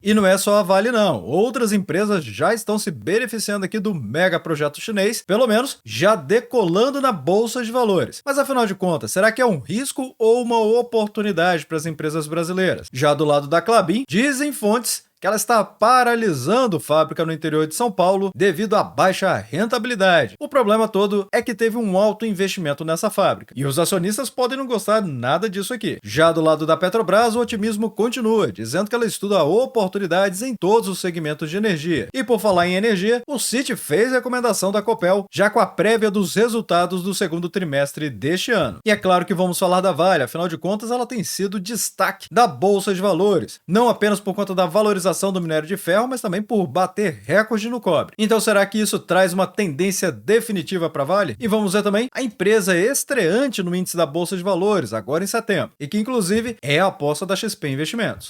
E não é só a Vale não, outras empresas já estão se beneficiando aqui do mega projeto chinês, pelo menos já decolando na bolsa de valores. Mas afinal de contas, será que é um risco ou uma oportunidade para as empresas brasileiras? Já do lado da Klabin, dizem fontes que ela está paralisando fábrica no interior de São Paulo devido à baixa rentabilidade. O problema todo é que teve um alto investimento nessa fábrica, e os acionistas podem não gostar nada disso aqui. Já do lado da Petrobras, o otimismo continua, dizendo que ela estuda oportunidades em todos os segmentos de energia. E por falar em energia, o Citi fez recomendação da Copel, já com a prévia dos resultados do segundo trimestre deste ano. E é claro que vamos falar da Vale, afinal de contas ela tem sido destaque da Bolsa de Valores, não apenas por conta da valorização do minério de ferro, mas também por bater recorde no cobre. Então será que isso traz uma tendência definitiva para a Vale? E vamos ver também a empresa estreante no índice da Bolsa de Valores, agora em setembro, e que inclusive é a aposta da XP Investimentos.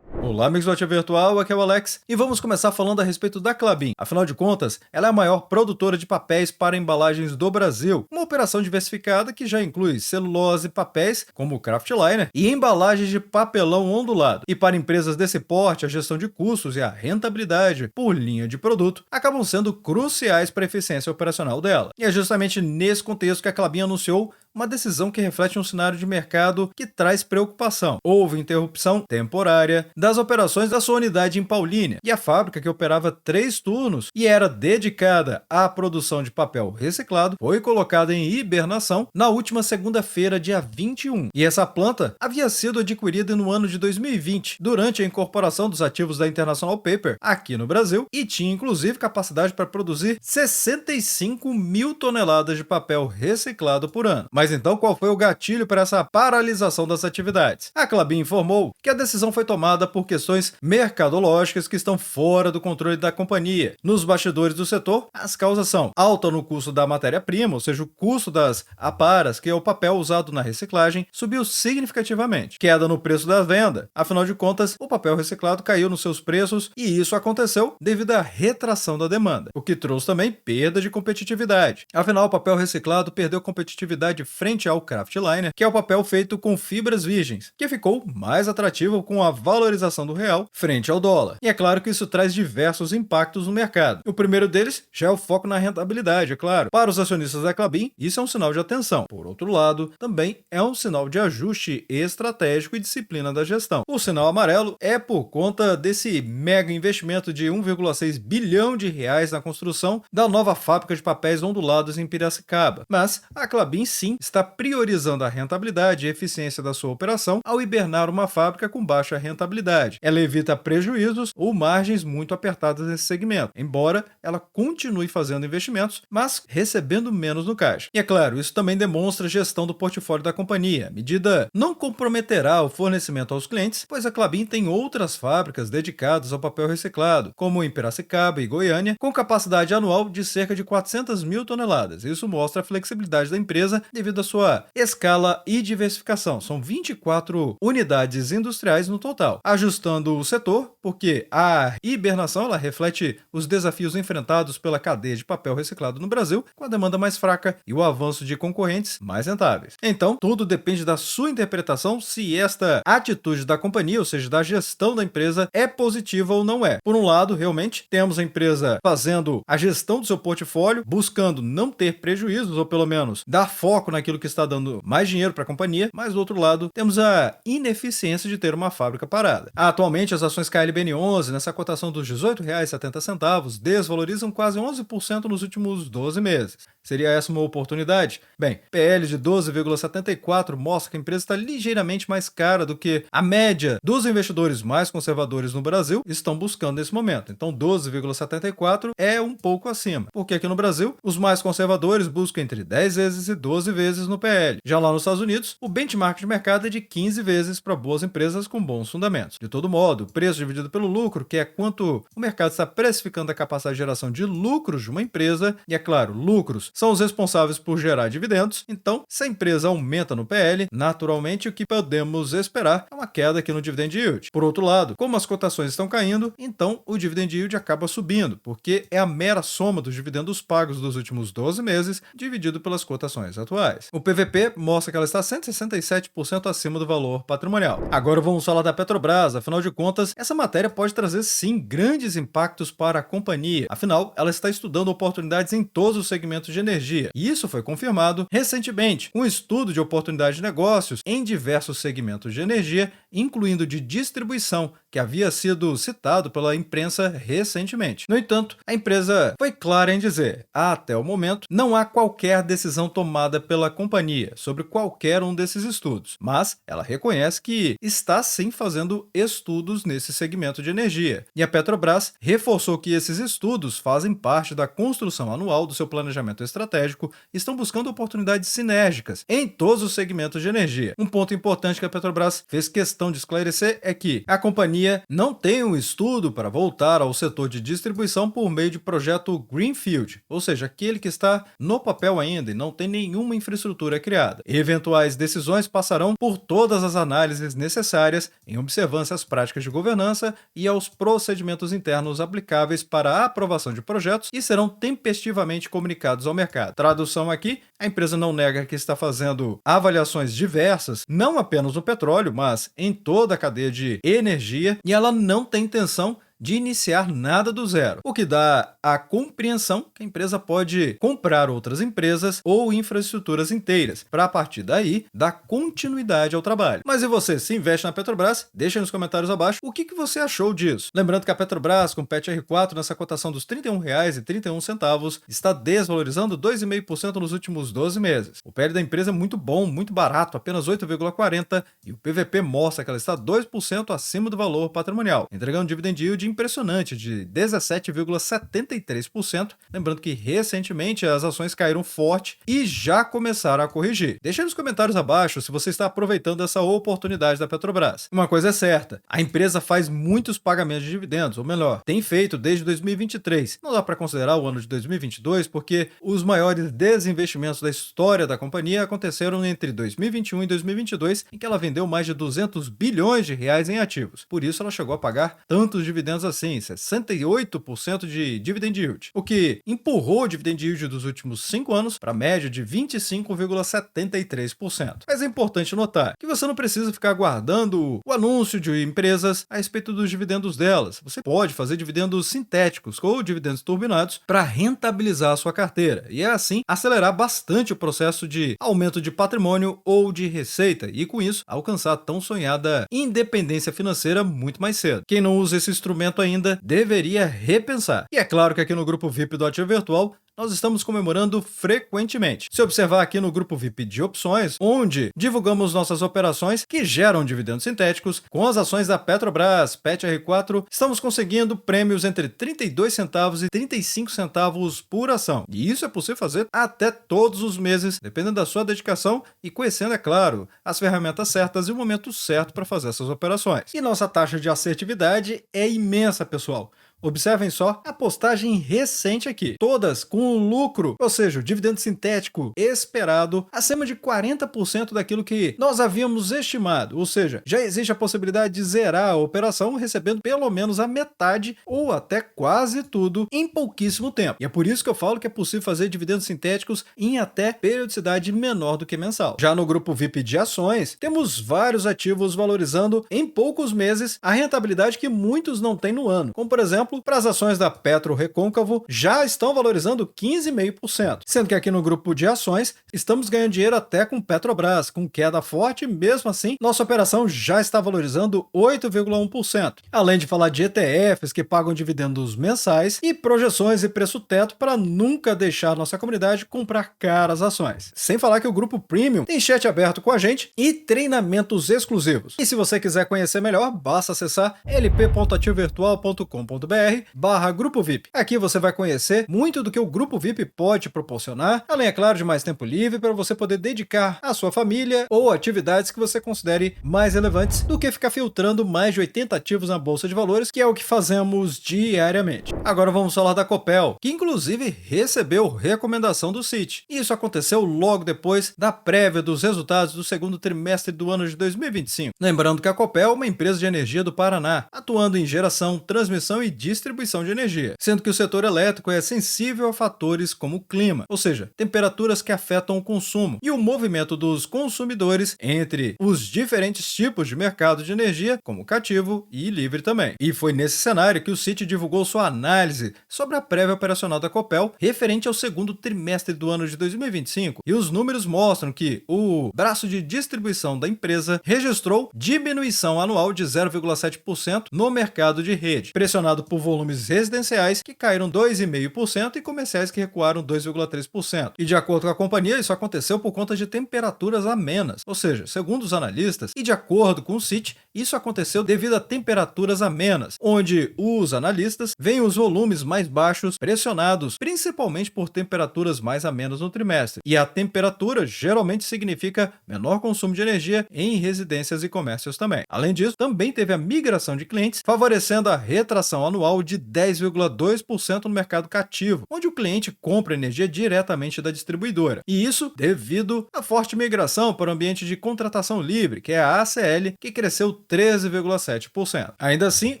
Olá, amigos do Ativa Virtual, aqui é o Alex e vamos começar falando a respeito da Klabin. Afinal de contas, ela é a maior produtora de papéis para embalagens do Brasil, uma operação diversificada que já inclui celulose, papéis, como o Kraftliner, e embalagens de papelão ondulado. E para empresas desse porte, a gestão de custos e a rentabilidade por linha de produto acabam sendo cruciais para a eficiência operacional dela. E é justamente nesse contexto que a Klabin anunciou uma decisão que reflete um cenário de mercado que traz preocupação. Houve interrupção temporária das operações da sua unidade em Paulínia, e a fábrica, que operava 3 turnos e era dedicada à produção de papel reciclado, foi colocada em hibernação na última segunda-feira, dia 21. E essa planta havia sido adquirida no ano de 2020, durante a incorporação dos ativos da International Paper aqui no Brasil, e tinha inclusive capacidade para produzir 65 mil toneladas de papel reciclado por ano. Mas então qual foi o gatilho para essa paralisação das atividades? A Klabin informou que a decisão foi tomada por questões mercadológicas que estão fora do controle da companhia. Nos bastidores do setor, as causas são alta no custo da matéria-prima, ou seja, o custo das aparas, que é o papel usado na reciclagem, subiu significativamente. Queda no preço da venda, afinal de contas, o papel reciclado caiu nos seus preços e isso aconteceu devido à retração da demanda, o que trouxe também perda de competitividade. Afinal, o papel reciclado perdeu competitividade frente ao Kraftliner, que é o papel feito com fibras virgens, que ficou mais atrativo com a valorização do real frente ao dólar. E é claro que isso traz diversos impactos no mercado. O primeiro deles já é o foco na rentabilidade, é claro. Para os acionistas da Klabin, isso é um sinal de atenção. Por outro lado, também é um sinal de ajuste estratégico e disciplina da gestão. O sinal amarelo é por conta desse mega investimento de 1,6 bilhão de reais na construção da nova fábrica de papéis ondulados em Piracicaba. Mas a Klabin sim está priorizando a rentabilidade e eficiência da sua operação ao hibernar uma fábrica com baixa rentabilidade. Ela evita prejuízos ou margens muito apertadas nesse segmento, embora ela continue fazendo investimentos, mas recebendo menos no caixa. E é claro, isso também demonstra a gestão do portfólio da companhia. A medida não comprometerá o fornecimento aos clientes, pois a Klabin tem outras fábricas dedicadas ao papel reciclado, como em Piracicaba e Goiânia, com capacidade anual de cerca de 400 mil toneladas. Isso mostra a flexibilidade da empresa devido à sua escala e diversificação. São 24 unidades industriais no total, ajustando o setor, porque a hibernação ela reflete os desafios enfrentados pela cadeia de papel reciclado no Brasil, com a demanda mais fraca e o avanço de concorrentes mais rentáveis. Então, tudo depende da sua interpretação se esta atitude da companhia, ou seja, da gestão da empresa, é positiva ou não é. Por um lado, realmente, temos a empresa fazendo a gestão do seu portfólio, buscando não ter prejuízos, ou pelo menos dar foco naquilo que está dando mais dinheiro para a companhia, mas do outro lado, temos a ineficiência de ter uma fábrica parada. Atualmente, as ações KLBN11, nessa cotação dos R$ 18,70, desvalorizam quase 11% nos últimos 12 meses. Seria essa uma oportunidade? Bem, PL de 12,74 mostra que a empresa está ligeiramente mais cara do que a média dos investidores mais conservadores no Brasil estão buscando nesse momento. Então 12,74 é um pouco acima, porque aqui no Brasil os mais conservadores buscam entre 10 vezes e 12 vezes no PL. Já lá nos Estados Unidos, o benchmark de mercado é de 15 vezes para boas empresas com bons fundamentos. De todo modo, o preço dividido pelo lucro, que é quanto o mercado está precificando a capacidade de geração de lucros de uma empresa, e é claro, lucros são os responsáveis por gerar dividendos. Então, se a empresa aumenta no PL, naturalmente o que podemos esperar é uma queda aqui no dividend yield. Por outro lado, como as cotações estão caindo, então o dividend yield acaba subindo, porque é a mera soma dos dividendos pagos dos últimos 12 meses dividido pelas cotações atuais. O PVP mostra que ela está 167% acima do valor patrimonial. Agora vamos falar da Petrobras. Afinal de contas, essa matéria pode trazer sim grandes impactos para a companhia. Afinal, ela está estudando oportunidades em todos os segmentos de energia. E isso foi confirmado recentemente, com um estudo de oportunidade de negócios em diversos segmentos de energia, incluindo de distribuição, que havia sido citado pela imprensa recentemente. No entanto, a empresa foi clara em dizer, até o momento, não há qualquer decisão tomada pela companhia sobre qualquer um desses estudos, mas ela reconhece que está sim fazendo estudos nesse segmento de energia. E a Petrobras reforçou que esses estudos fazem parte da construção anual do seu planejamento estratégico e estão buscando oportunidades sinérgicas em todos os segmentos de energia. Um ponto importante que a Petrobras fez questão de esclarecer é que a companhia não tem um estudo para voltar ao setor de distribuição por meio de projeto Greenfield, ou seja, aquele que está no papel ainda e não tem nenhuma infraestrutura criada. Eventuais decisões passarão por todas as análises necessárias em observância às práticas de governança e aos procedimentos internos aplicáveis para a aprovação de projetos e serão tempestivamente comunicados ao mercado. Tradução aqui, a empresa não nega que está fazendo avaliações diversas, não apenas no petróleo, mas em toda a cadeia de energia, e ela não tem intenção de iniciar nada do zero, o que dá a compreensão que a empresa pode comprar outras empresas ou infraestruturas inteiras, para a partir daí dar continuidade ao trabalho. Mas e você, se investe na Petrobras? Deixa nos comentários abaixo o que você achou disso. Lembrando que a Petrobras, com PET R4 nessa cotação dos R$ 31,31, está desvalorizando 2,5% nos últimos 12 meses. O PL da empresa é muito bom, muito barato, apenas 8,40%, e o PVP mostra que ela está 2% acima do valor patrimonial, entregando dividend yield impressionante de 17,73%, lembrando que recentemente as ações caíram forte e já começaram a corrigir. Deixa aí nos comentários abaixo se você está aproveitando essa oportunidade da Petrobras. Uma coisa é certa, a empresa faz muitos pagamentos de dividendos, ou melhor, tem feito desde 2023. Não dá para considerar o ano de 2022 porque os maiores desinvestimentos da história da companhia aconteceram entre 2021 e 2022, em que ela vendeu mais de 200 bilhões de reais em ativos. Por isso ela chegou a pagar tantos dividendos assim, 68% de dividend yield, o que empurrou o dividend yield dos últimos 5 anos para a média de 25,73%. Mas é importante notar que você não precisa ficar aguardando o anúncio de empresas a respeito dos dividendos delas. Você pode fazer dividendos sintéticos ou dividendos turbinados para rentabilizar a sua carteira e assim acelerar bastante o processo de aumento de patrimônio ou de receita e com isso alcançar a tão sonhada independência financeira muito mais cedo. Quem não usa esse instrumento ainda deveria repensar. E é claro que aqui no grupo VIP do Ativo Virtual nós estamos comemorando frequentemente. Se observar aqui no grupo VIP de opções, onde divulgamos nossas operações que geram dividendos sintéticos, com as ações da Petrobras, PET R4, estamos conseguindo prêmios entre 32 centavos e 35 centavos por ação. E isso é possível fazer até todos os meses, dependendo da sua dedicação e conhecendo, é claro, as ferramentas certas e o momento certo para fazer essas operações. E nossa taxa de assertividade é imensa, pessoal. Observem só a postagem recente aqui, todas com lucro, ou seja, o dividendo sintético esperado acima de 40% daquilo que nós havíamos estimado, ou seja, já existe a possibilidade de zerar a operação recebendo pelo menos a metade ou até quase tudo em pouquíssimo tempo. E é por isso que eu falo que é possível fazer dividendos sintéticos em até periodicidade menor do que mensal. Já no grupo VIP de ações, temos vários ativos valorizando em poucos meses a rentabilidade que muitos não têm no ano, como por exemplo, para as ações da Petro Recôncavo já estão valorizando 15,5%, sendo que aqui no grupo de ações estamos ganhando dinheiro até com Petrobras, com queda forte, mesmo assim nossa operação já está valorizando 8,1%, além de falar de ETFs que pagam dividendos mensais e projeções e preço teto para nunca deixar nossa comunidade comprar caras ações. Sem falar que o grupo Premium tem chat aberto com a gente e treinamentos exclusivos. E se você quiser conhecer melhor, basta acessar lp.ativovirtual.com.br www.copel.com.br/grupo VIP. Aqui você vai conhecer muito do que o Grupo VIP pode proporcionar, além, é claro, de mais tempo livre para você poder dedicar à sua família ou atividades que você considere mais relevantes do que ficar filtrando mais de 80 ativos na Bolsa de Valores, que é o que fazemos diariamente. Agora vamos falar da Copel, que inclusive recebeu recomendação do Citi. Isso aconteceu logo depois da prévia dos resultados do segundo trimestre do ano de 2025. Lembrando que a Copel é uma empresa de energia do Paraná, atuando em geração, transmissão e distribuição de energia, sendo que o setor elétrico é sensível a fatores como o clima, ou seja, temperaturas que afetam o consumo e o movimento dos consumidores entre os diferentes tipos de mercado de energia, como cativo e livre também. E foi nesse cenário que o Citi divulgou sua análise sobre a prévia operacional da Copel referente ao segundo trimestre do ano de 2025, e os números mostram que o braço de distribuição da empresa registrou diminuição anual de 0,7% no mercado de rede, pressionado por volumes residenciais que caíram 2,5% e comerciais que recuaram 2,3%. E de acordo com a companhia, isso aconteceu por conta de temperaturas amenas, ou seja, segundo os analistas e de acordo com o Citi, isso aconteceu devido a temperaturas amenas, onde os analistas veem os volumes mais baixos pressionados principalmente por temperaturas mais amenas no trimestre. E a temperatura geralmente significa menor consumo de energia em residências e comércios também. Além disso, também teve a migração de clientes, favorecendo a retração anual de 10,2% no mercado cativo, onde o cliente compra energia diretamente da distribuidora. E isso devido à forte migração para o ambiente de contratação livre, que é a ACL, que cresceu 13,7%. Ainda assim,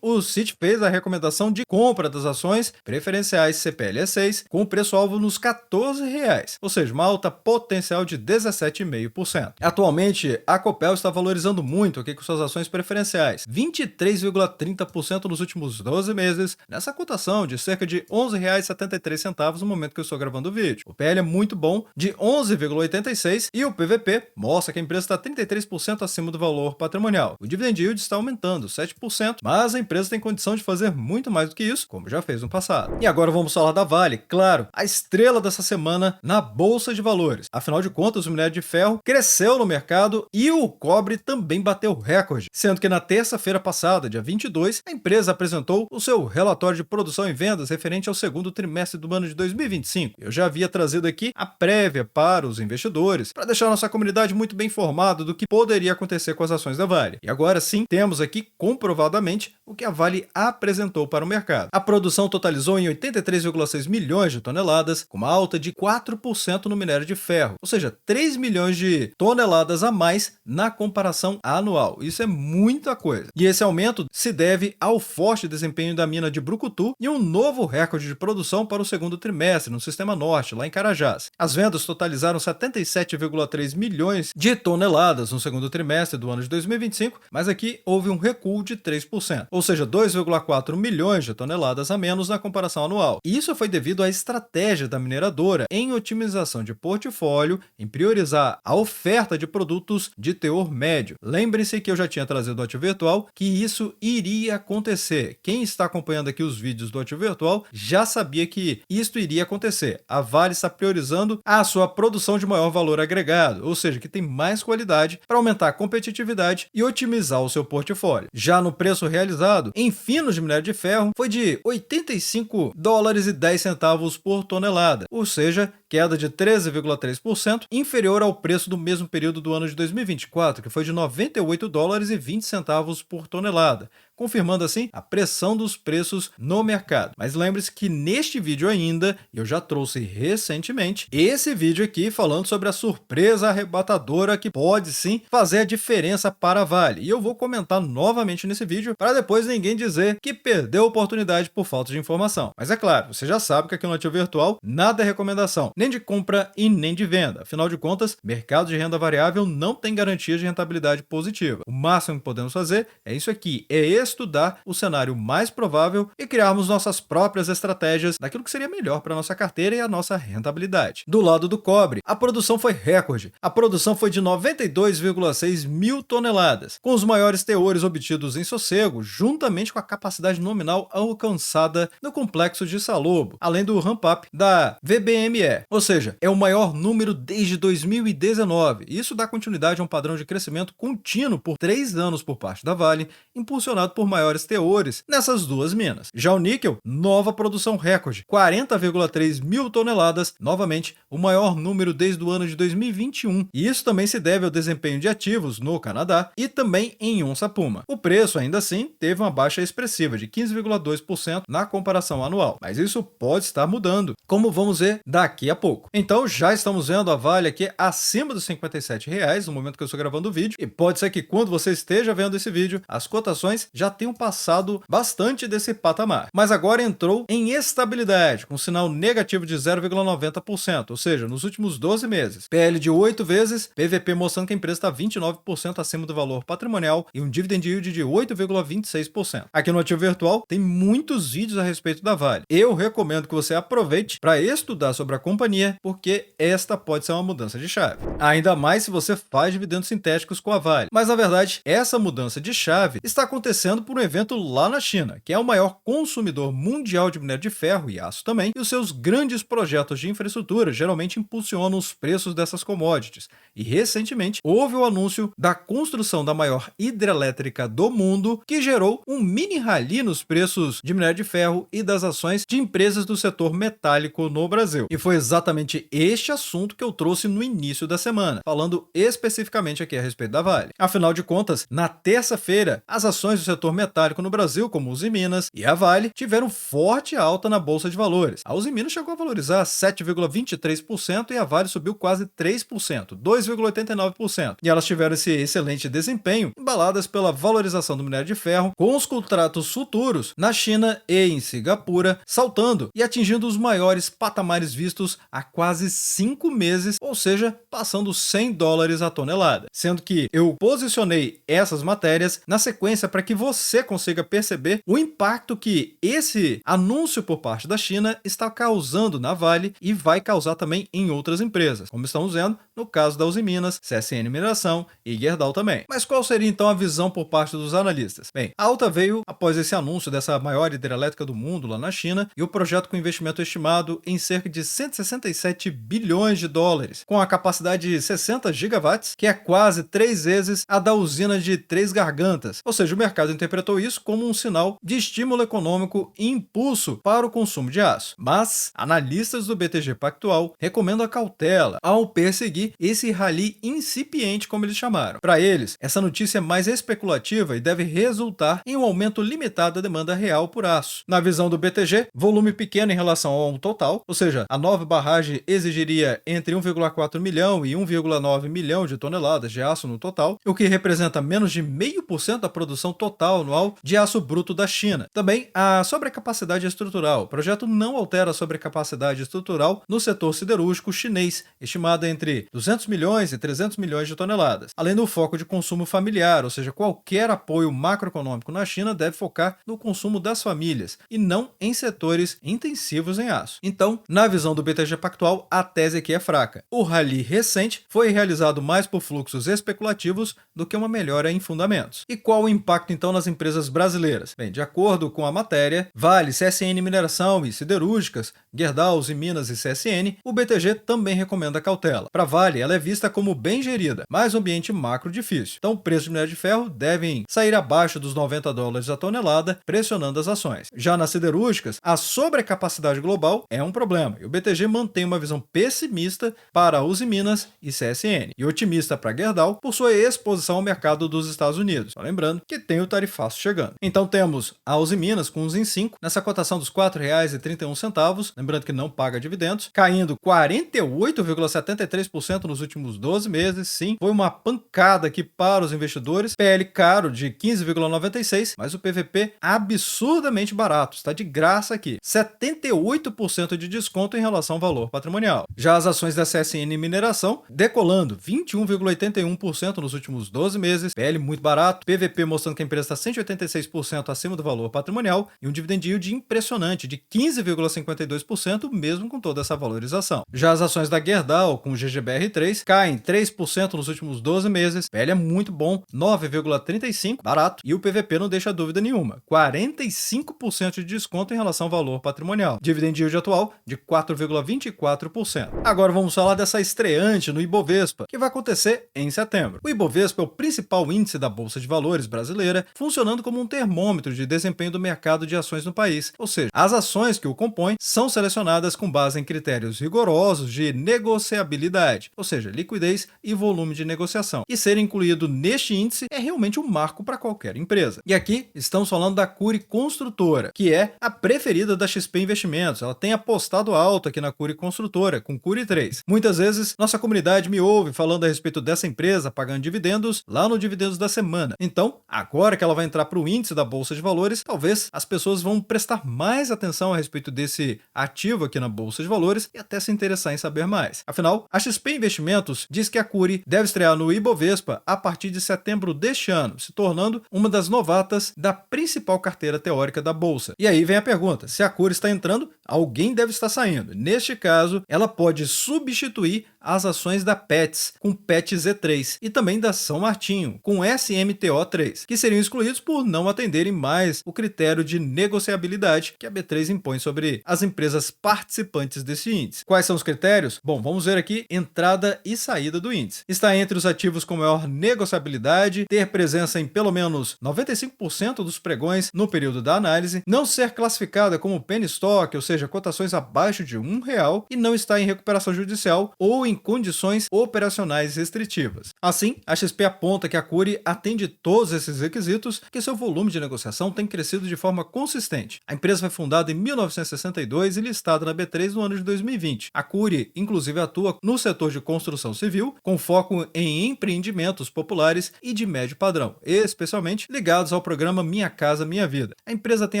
o Citi fez a recomendação de compra das ações preferenciais CPLE6 com o preço-alvo nos R$14, ou seja, uma alta potencial de 17,5%. Atualmente, a Copel está valorizando muito aqui com suas ações preferenciais, 23,30% nos últimos 12 meses, nessa cotação de cerca de R$11,73 no momento que eu estou gravando o vídeo. O PL é muito bom, de 11,86, e o PVP mostra que a empresa está 33% acima do valor patrimonial. O dividend yield está aumentando 7%, mas a empresa tem condição de fazer muito mais do que isso, como já fez no passado. E agora vamos falar da Vale, claro, a estrela dessa semana na Bolsa de Valores. Afinal de contas, o minério de ferro cresceu no mercado e o cobre também bateu recorde, sendo que na terça-feira passada, dia 22, a empresa apresentou o seu relatório de produção e vendas referente ao segundo trimestre do ano de 2025. Eu já havia trazido aqui a prévia para os investidores, para deixar nossa comunidade muito bem informada do que poderia acontecer com as ações da Vale. E agora sim, temos aqui comprovadamente o que a Vale apresentou para o mercado. A produção totalizou em 83,6 milhões de toneladas, com uma alta de 4% no minério de ferro, ou seja, 3 milhões de toneladas a mais na comparação anual. Isso é muita coisa. E esse aumento se deve ao forte desempenho da mina de Brucutu e um novo recorde de produção para o segundo trimestre no Sistema Norte, lá em Carajás. As vendas totalizaram 77,3 milhões de toneladas no segundo trimestre do ano de 2025, mas aqui houve um recuo de 3%, ou seja, 2,4 milhões de toneladas a menos na comparação anual. E isso foi devido à estratégia da mineradora em otimização de portfólio, em priorizar a oferta de produtos de teor médio. Lembre-se que eu já tinha trazido do Ativo Virtual que isso iria acontecer. Quem está acompanhando aqui os vídeos do Ativo Virtual já sabia que isto iria acontecer. A Vale está priorizando a sua produção de maior valor agregado, ou seja, que tem mais qualidade para aumentar a competitividade e otimizar o seu portfólio. Já no preço realizado, em finos de minério de ferro, foi de $85,10 por tonelada, ou seja, queda de 13,3%, inferior ao preço do mesmo período do ano de 2024, que foi de $98,20 por tonelada, confirmando assim a pressão dos preços no mercado. Mas lembre-se que neste vídeo ainda, eu já trouxe recentemente esse vídeo aqui falando sobre a surpresa arrebatadora que pode sim fazer a diferença para a Vale. E eu vou comentar novamente nesse vídeo para depois ninguém dizer que perdeu a oportunidade por falta de informação. Mas é claro, você já sabe que aqui no Ativo Virtual nada é recomendação, nem de compra e nem de venda. Afinal de contas, mercado de renda variável não tem garantia de rentabilidade positiva. O máximo que podemos fazer é isso aqui, é estudar o cenário mais provável e criarmos nossas próprias estratégias daquilo que seria melhor para a nossa carteira e a nossa rentabilidade. Do lado do cobre, a produção foi recorde. A produção foi de 92,6 mil toneladas, com os maiores teores obtidos em Sossego, juntamente com a capacidade nominal alcançada no complexo de Salobo, além do ramp-up da VBME, ou seja, é o maior número desde 2019. Isso dá continuidade a um padrão de crescimento contínuo por 3 anos por parte da Vale, impulsionado por maiores teores nessas duas minas. Já o níquel, nova produção recorde, 40,3 mil toneladas, novamente o maior número desde o ano de 2021. E isso também se deve ao desempenho de ativos no Canadá e também em onça puma. O preço, ainda assim, teve uma baixa expressiva de 15,2% na comparação anual, mas isso pode estar mudando, como vamos ver daqui a pouco. Então já estamos vendo a Vale aqui acima dos R$ 57 no momento que eu estou gravando o vídeo, e pode ser que quando você esteja vendo esse vídeo, as cotações já tenham passado bastante desse patamar. Mas agora entrou em estabilidade, com sinal negativo de 0,90%, ou seja, nos últimos 12 meses. PL de 8 vezes, PVP mostrando que a empresa está 29% acima do valor patrimonial e um dividend yield de 8,26%. Aqui no Ativo Virtual tem muitos vídeos a respeito da Vale. Eu recomendo que você aproveite para estudar sobre a companhia, porque esta pode ser uma mudança de chave. Ainda mais se você faz dividendos sintéticos com a Vale. Mas na verdade, essa mudança de chave está acontecendo por um evento lá na China, que é o maior consumidor mundial de minério de ferro e aço também, e os seus grandes projetos de infraestrutura geralmente impulsionam os preços dessas commodities. E recentemente houve o anúncio da construção da maior hidrelétrica do mundo, que gerou um mini rally nos preços de minério de ferro e das ações de empresas do setor metálico no Brasil. E foi exatamente este assunto que eu trouxe no início da semana, falando especificamente aqui a respeito da Vale. Afinal de contas, na terça-feira, as ações do setor metálico no Brasil, como Usiminas e a Vale, tiveram forte alta na Bolsa de Valores. A Usiminas chegou a valorizar 7,23% e a Vale subiu quase 3%, 2,89%. E elas tiveram esse excelente desempenho, embaladas pela valorização do minério de ferro, com os contratos futuros na China e em Singapura saltando e atingindo os maiores patamares vistos há quase 5 meses, ou seja, passando $100 a tonelada. Sendo que eu posicionei essas matérias na sequência para que você consiga perceber o impacto que esse anúncio por parte da China está causando na Vale e vai causar também em outras empresas, como estamos vendo no caso da Usiminas, CSN Mineração e Gerdau também. Mas qual seria então a visão por parte dos analistas? Bem, a alta veio após esse anúncio dessa maior hidrelétrica do mundo lá na China e o projeto com investimento estimado em cerca de 167 bilhões de dólares, com a capacidade de 60 gigawatts, que é quase 3 vezes a da usina de Três Gargantas. Ou seja, o mercado interpretou isso como um sinal de estímulo econômico e impulso para o consumo de aço. Mas analistas do BTG Pactual recomendam a cautela ao perseguir esse rally incipiente, como eles chamaram. Para eles, essa notícia é mais especulativa e deve resultar em um aumento limitado da demanda real por aço. Na visão do BTG, volume pequeno em relação ao total, ou seja, a nova barragem exigiria entre 1,4 milhão e 1,9 milhão de toneladas de aço no total, o que representa menos de 0,5% da produção total anual de aço bruto da China. Também a sobrecapacidade estrutural. O projeto não altera a sobrecapacidade estrutural no setor siderúrgico chinês, estimada entre 200 milhões e 300 milhões de toneladas. Além do foco de consumo familiar, ou seja, qualquer apoio macroeconômico na China deve focar no consumo das famílias e não em setores intensivos em aço. Então, na visão do BTG Pactual, a tese aqui é fraca. O rally recente foi realizado mais por fluxos especulativos do que uma melhora em fundamentos. E qual o impacto então nas empresas brasileiras? Bem, de acordo com a matéria, Vale, CSN Mineração e Siderúrgicas, Gerdau, Usiminas e CSN, o BTG também recomenda cautela. Para Vale, ela é vista como bem gerida, mas o ambiente macro difícil. Então, o preço de minério de ferro devem sair abaixo dos $90 a tonelada, pressionando as ações. Já nas siderúrgicas, a sobrecapacidade global é um problema, e o BTG mantém uma visão pessimista para Usiminas e CSN, e otimista para Gerdau por sua exposição ao mercado dos Estados Unidos. Só lembrando que tem o tarifaço chegando. Então temos a Usiminas com uns em 5, nessa cotação dos R$ 4,31, lembrando que não paga dividendos, caindo 48,73% nos últimos 12 meses. Sim, foi uma pancada aqui para os investidores. PL caro de 15,96, mas o PVP absurdamente barato, está de graça aqui. 78% de desconto em relação ao valor patrimonial. Já as ações da CSN Mineração decolando 21,81% nos últimos 12 meses, PL muito barato, PVP mostrando que a empresa está 186% acima do valor patrimonial e um dividend yield impressionante de 15,52% mesmo com toda essa valorização. Já as ações da Gerdau com o GGBR3 caem 3% nos últimos 12 meses, PL é muito bom, 9,35, barato, e o PVP não deixa dúvida nenhuma, 45% de desconto em relação ao valor patrimonial. Dividend yield atual de 4,24%. Agora vamos falar dessa estreante no Ibovespa, que vai acontecer em setembro. O Ibovespa é o principal índice da Bolsa de Valores brasileira, funcionando como um termômetro de desempenho do mercado de ações no país, ou seja, as ações que o compõem são selecionadas com base em critérios rigorosos de negociabilidade, ou seja, liquidez e volume de negociação. E ser incluído neste índice é realmente um marco para qualquer empresa. E aqui estamos falando da Cury Construtora, que é a preferida da XP Investimentos. Ela tem apostado alto aqui na Cury Construtora, com Cury 3. Muitas vezes, nossa comunidade me ouve falando a respeito dessa empresa pagando dividendos lá no Dividendos da Semana. Então, agora que ela vai entrar para o índice da Bolsa de Valores, talvez as pessoas vão prestar mais atenção a respeito desse ativo aqui na Bolsa de Valores e até se interessar em saber mais. Afinal, a XP Investimentos diz que a Cury deve estrear no Ibovespa a partir de setembro deste ano, se tornando uma das novatas da principal carteira teórica da Bolsa. E aí vem a pergunta, se a Cury está entrando, alguém deve estar saindo. Neste caso, ela pode substituir as ações da Petz, com PET Z3, e também da São Martinho, com SMTO3, que seriam excluídos por não atenderem mais o critério de negociabilidade que a B3 impõe sobre as empresas participantes desse índice. Quais são os critérios? Bom, vamos ver aqui entrada e saída do índice. Está entre os ativos com maior negociabilidade, ter presença em pelo menos 95% dos pregões no período da análise, não ser classificada como penny stock, ou seja, cotações abaixo de R$1, e não estar em recuperação judicial ou em condições operacionais restritivas. Assim, a XP aponta que a Cury atende todos esses requisitos, que seu volume de negociação tem crescido de forma consistente. A empresa foi fundada em 1962 e listada na B3 no ano de 2020. A Cury, inclusive, atua no setor de construção civil, com foco em empreendimentos populares e de médio padrão, especialmente ligados ao programa Minha Casa Minha Vida. A empresa tem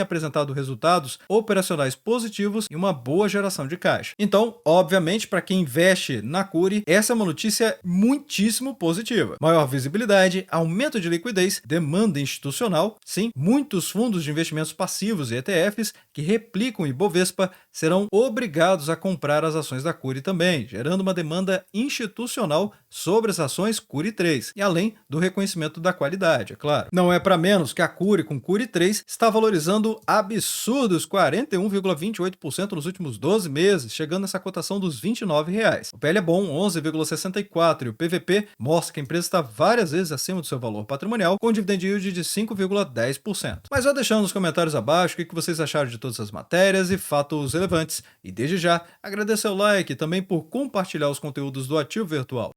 apresentado resultados operacionais positivos e uma boa geração de caixa. Então, obviamente, para quem investe na Cury, essa é uma notícia muitíssimo positiva. Maior visibilidade, aumento de liquidez, demanda institucional. Sim, muitos fundos de investimentos passivos e ETFs que replicam o Ibovespa serão obrigados a comprar as ações da Cury também, gerando uma demanda institucional sobre as ações Cury 3, e além do reconhecimento da qualidade, é claro. Não é para menos que a Cury com Cury 3 está valorizando absurdos 41,28% nos últimos 12 meses, chegando nessa cotação dos R$29. O PL é bom, 11,64, e o PVP mostra que a empresa está várias vezes acima do seu valor patrimonial, com dividend yield de 5,10%. Mas já deixando nos comentários abaixo o que vocês acharam de todas as matérias e fatos relevantes. E desde já, agradecer o like e também por compartilhar os conteúdos do Ativo Virtual.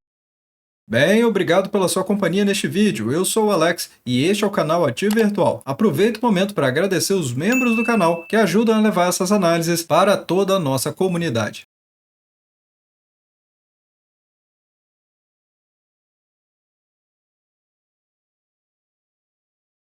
Bem, obrigado pela sua companhia neste vídeo. Eu sou o Alex e este é o canal Ativo Virtual. Aproveito o momento para agradecer os membros do canal que ajudam a levar essas análises para toda a nossa comunidade.